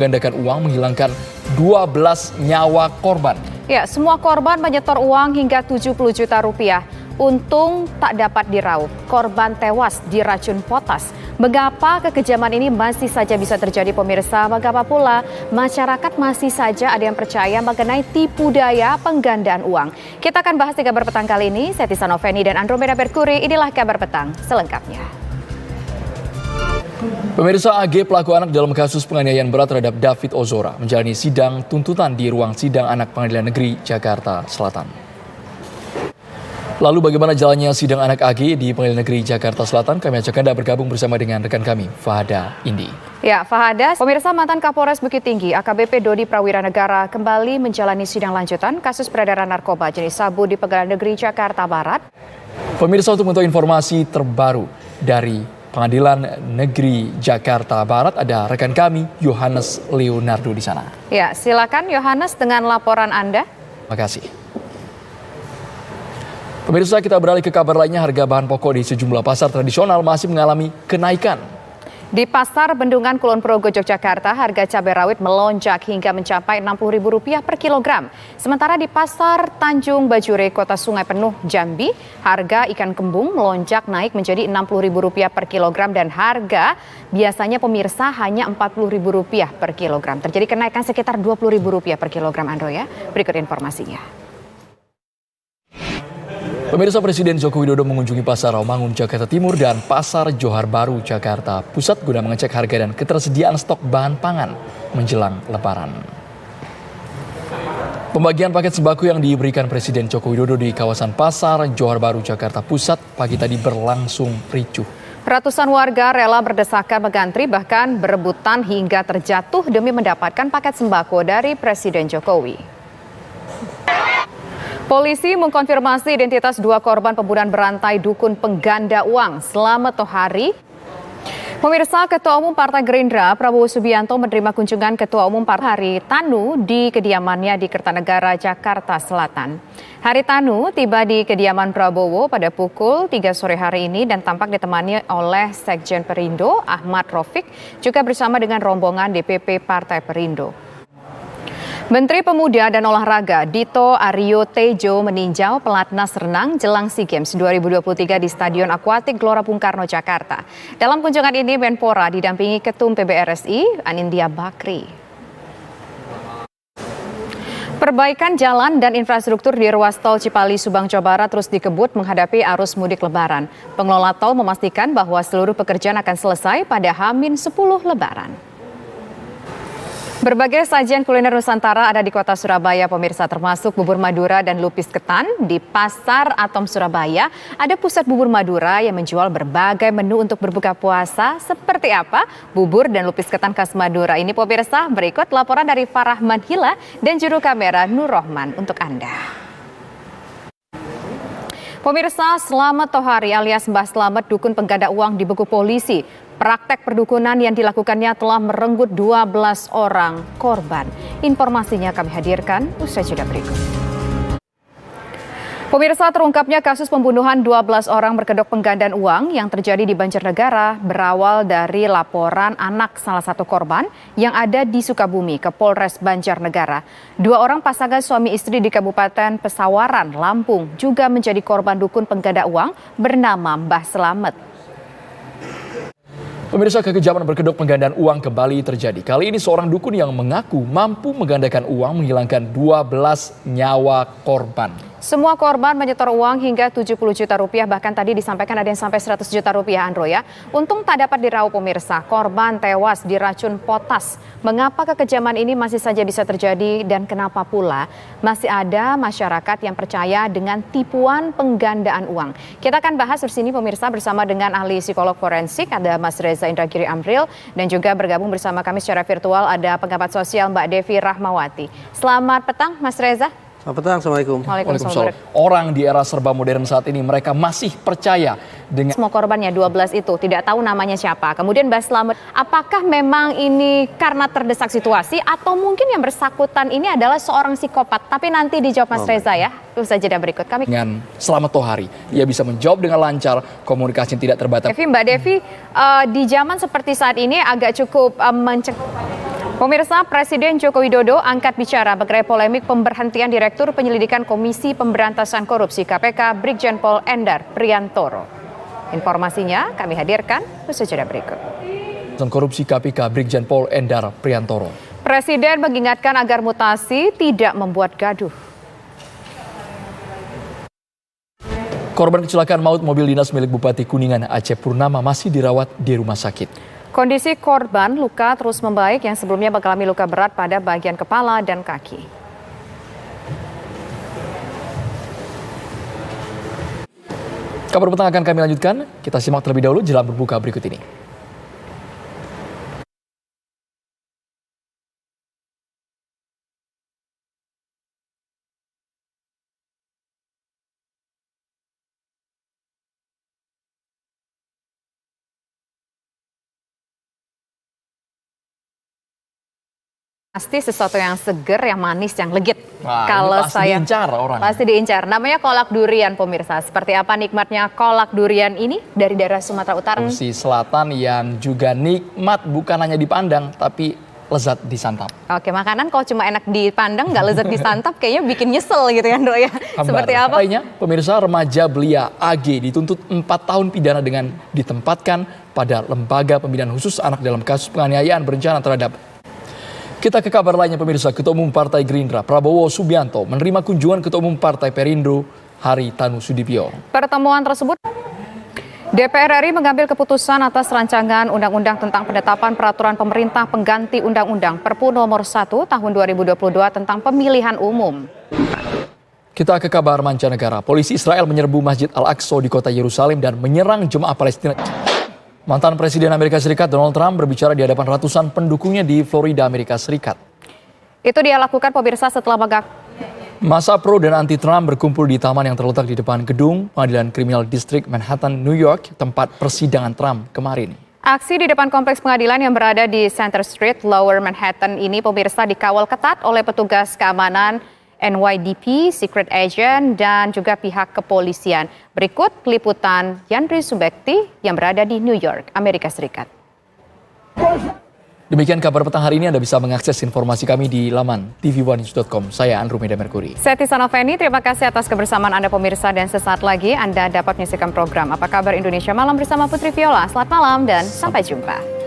Menggandakan uang menghilangkan 12 nyawa korban. Ya, semua korban menyetor uang hingga 70 juta rupiah. Untung tak dapat diraup. Korban tewas diracun potas. Mengapa kekejaman ini masih saja bisa terjadi, pemirsa? Mengapa pula masyarakat masih saja ada yang percaya mengenai tipu daya penggandaan uang? Kita akan bahas di Kabar Petang kali ini. Saya Tisa Noveni dan Andromeda Mercury. Inilah Kabar Petang selengkapnya. Pemirsa, AG pelaku anak dalam kasus penganiayaan berat terhadap David Ozora menjalani sidang tuntutan di ruang sidang anak Pengadilan Negeri Jakarta Selatan. Lalu bagaimana jalannya sidang anak AG di Pengadilan Negeri Jakarta Selatan? Kami ajak Anda bergabung bersama dengan rekan kami, Fahada Indi. Ya, Fahada, pemirsa, mantan Kapolres Bukit Tinggi AKBP Dodi Prawiranegara kembali menjalani sidang lanjutan kasus peredaran narkoba jenis sabu di Pengadilan Negeri Jakarta Barat. Pemirsa, untuk mengetahui informasi terbaru dari Pengadilan Negeri Jakarta Barat, ada rekan kami, Yohanes Leonardo di sana. Ya, silakan Yohanes dengan laporan Anda. Terima kasih. Pemirsa, kita beralih ke kabar lainnya. Harga bahan pokok di sejumlah pasar tradisional masih mengalami kenaikan. Di Pasar Bendungan Kulon Progo, Yogyakarta, harga cabai rawit melonjak hingga mencapai Rp60.000 per kilogram. Sementara di Pasar Tanjung Bajure, Kota Sungai Penuh, Jambi, harga ikan kembung melonjak naik menjadi Rp60.000 per kilogram dan harga biasanya, pemirsa, hanya Rp40.000 per kilogram. Terjadi kenaikan sekitar Rp20.000 per kilogram, Andro ya. Berikut informasinya. Pemirsa, Presiden Joko Widodo mengunjungi Pasar Rawamangun, Jakarta Timur dan Pasar Johar Baru, Jakarta Pusat guna mengecek harga dan ketersediaan stok bahan pangan menjelang Lebaran. Pembagian paket sembako yang diberikan Presiden Joko Widodo di kawasan Pasar Johar Baru, Jakarta Pusat pagi tadi berlangsung ricuh. Ratusan warga rela berdesakan mengantri, bahkan berebutan hingga terjatuh demi mendapatkan paket sembako dari Presiden Jokowi. Polisi mengkonfirmasi identitas dua korban pembunuhan berantai dukun pengganda uang. Selamat Tohari. Pemirsa, Ketua Umum Partai Gerindra Prabowo Subianto menerima kunjungan Ketua Umum Partai Tanu di kediamannya di Kertanegara, Jakarta Selatan. Haritanu tiba di kediaman Prabowo pada pukul 3 sore hari ini dan tampak ditemani oleh Sekjen Perindo Ahmad Rafiq, juga bersama dengan rombongan DPP Partai Perindo. Menteri Pemuda dan Olahraga Dito Aryo Tejo meninjau pelatnas renang jelang SEA Games 2023 di Stadion Akuatik Gelora Bung Karno, Jakarta. Dalam kunjungan ini, Menpora didampingi Ketum PBRSI Anindya Bakri. Perbaikan jalan dan infrastruktur di ruas tol Cipali Subang, Jawa Barat terus dikebut menghadapi arus mudik Lebaran. Pengelola tol memastikan bahwa seluruh pekerjaan akan selesai pada H-10 Lebaran. Berbagai sajian kuliner Nusantara ada di kota Surabaya, pemirsa, termasuk bubur Madura dan lupis ketan. Di Pasar Atom Surabaya ada pusat bubur Madura yang menjual berbagai menu untuk berbuka puasa. Seperti apa bubur dan lupis ketan khas Madura ini, pemirsa? Berikut laporan dari Farah Manhila dan juru kamera Nur Rohman untuk Anda. Pemirsa, Selamat Tohari alias Mbah Slamet, dukun pengganda uang dibekuk polisi. Praktek perdukunan yang dilakukannya telah merenggut 12 orang korban. Informasinya kami hadirkan usai jeda berikut. Pemirsa, terungkapnya kasus pembunuhan 12 orang berkedok penggandaan uang yang terjadi di Banjarnegara berawal dari laporan anak salah satu korban yang ada di Sukabumi ke Polres Banjarnegara. 2 orang pasangan suami istri di Kabupaten Pesawaran, Lampung juga menjadi korban dukun pengganda uang bernama Mbah Slamet. Pemirsa, kekejaman berkedok penggandaan uang kembali terjadi. Kali ini seorang dukun yang mengaku mampu menggandakan uang menghilangkan 12 nyawa korban. Semua korban menyetor uang hingga 70 juta rupiah, bahkan tadi disampaikan ada yang sampai 100 juta rupiah, Andro ya. Untung tak dapat diraup, pemirsa. Korban tewas diracun potas. Mengapa kekejaman ini masih saja bisa terjadi dan kenapa pula masih ada masyarakat yang percaya dengan tipuan penggandaan uang? Kita akan bahas bersini, pemirsa, bersama dengan ahli psikolog forensik, ada Mas Reza Indragiri Amril, dan juga bergabung bersama kami secara virtual ada pengamat sosial Mbak Devi Rahmawati. Selamat petang, Mas Reza. Selamat petang, Assalamualaikum. Waalaikumsalam. Orang di era serba modern saat ini, mereka masih percaya dengan semua korbannya 12 itu, tidak tahu namanya siapa. Kemudian Mbak Slamet, apakah memang ini karena terdesak situasi atau mungkin yang bersangkutan ini adalah seorang psikopat? Tapi nanti dijawab Mas Reza ya. Usai jeda berikut kami. Dengan Selamat Tohari, ia bisa menjawab dengan lancar, komunikasi yang tidak terbatas. Mbak Devi, di zaman seperti saat ini agak cukup Pemirsa, Presiden Joko Widodo angkat bicara mengenai polemik pemberhentian Direktur Penyelidikan Komisi Pemberantasan Korupsi KPK Brigjen Pol Endar Priantoro. Informasinya kami hadirkan usai jeda berikut. Korupsi KPK Brigjen Pol Endar Priantoro. Presiden mengingatkan agar mutasi tidak membuat gaduh. Korban kecelakaan maut mobil dinas milik Bupati Kuningan Aceh Purnama masih dirawat di rumah sakit. Kondisi korban luka terus membaik yang sebelumnya mengalami luka berat pada bagian kepala dan kaki. Kabar petang akan kami lanjutkan. Kita simak terlebih dahulu jelang berbuka berikut ini. Pasti sesuatu yang seger, yang manis, yang legit. Wah, kalau pasti saya diincar orang. Pasti diincar. Namanya kolak durian, pemirsa. Seperti apa nikmatnya kolak durian ini dari daerah Sumatera Utara? Sulawesi Selatan yang juga nikmat bukan hanya dipandang tapi lezat disantap. Oke, makanan kalau cuma enak dipandang nggak lezat disantap kayaknya bikin nyesel gitu kan, Dok ya. Seperti apa? Lainnya, pemirsa, remaja belia AG dituntut 4 tahun pidana dengan ditempatkan pada lembaga pembinaan khusus anak dalam kasus penganiayaan berencana terhadap. Kita ke kabar lainnya, pemirsa. Ketua Umum Partai Gerindra Prabowo Subianto menerima kunjungan Ketua Umum Partai Perindo Haritanu Sudibyo. Pertemuan tersebut DPR RI mengambil keputusan atas rancangan undang-undang tentang penetapan peraturan pemerintah pengganti Undang-Undang Perpu nomor 1 tahun 2022 tentang pemilihan umum. Kita ke kabar mancanegara. Polisi Israel menyerbu Masjid Al-Aqsa di kota Yerusalem dan menyerang jemaah Palestina. Mantan Presiden Amerika Serikat Donald Trump berbicara di hadapan ratusan pendukungnya di Florida, Amerika Serikat. Itu dia lakukan, pemirsa, setelah masa pro dan anti-Trump berkumpul di taman yang terletak di depan gedung Pengadilan Kriminal Distrik Manhattan, New York, tempat persidangan Trump kemarin. Aksi di depan kompleks pengadilan yang berada di Center Street, Lower Manhattan ini, pemirsa, dikawal ketat oleh petugas keamanan NYPD, Secret Agent, dan juga pihak kepolisian. Berikut liputan Yandri Subekti yang berada di New York, Amerika Serikat. Demikian kabar petang hari ini. Anda bisa mengakses informasi kami di laman tv1news.com. Saya Andrew Meda Merkuri. Saya Tisana Feni, terima kasih atas kebersamaan Anda, pemirsa, dan sesaat lagi Anda dapat menyaksikan program Apa Kabar Indonesia Malam bersama Putri Viola. Selamat malam dan sampai jumpa.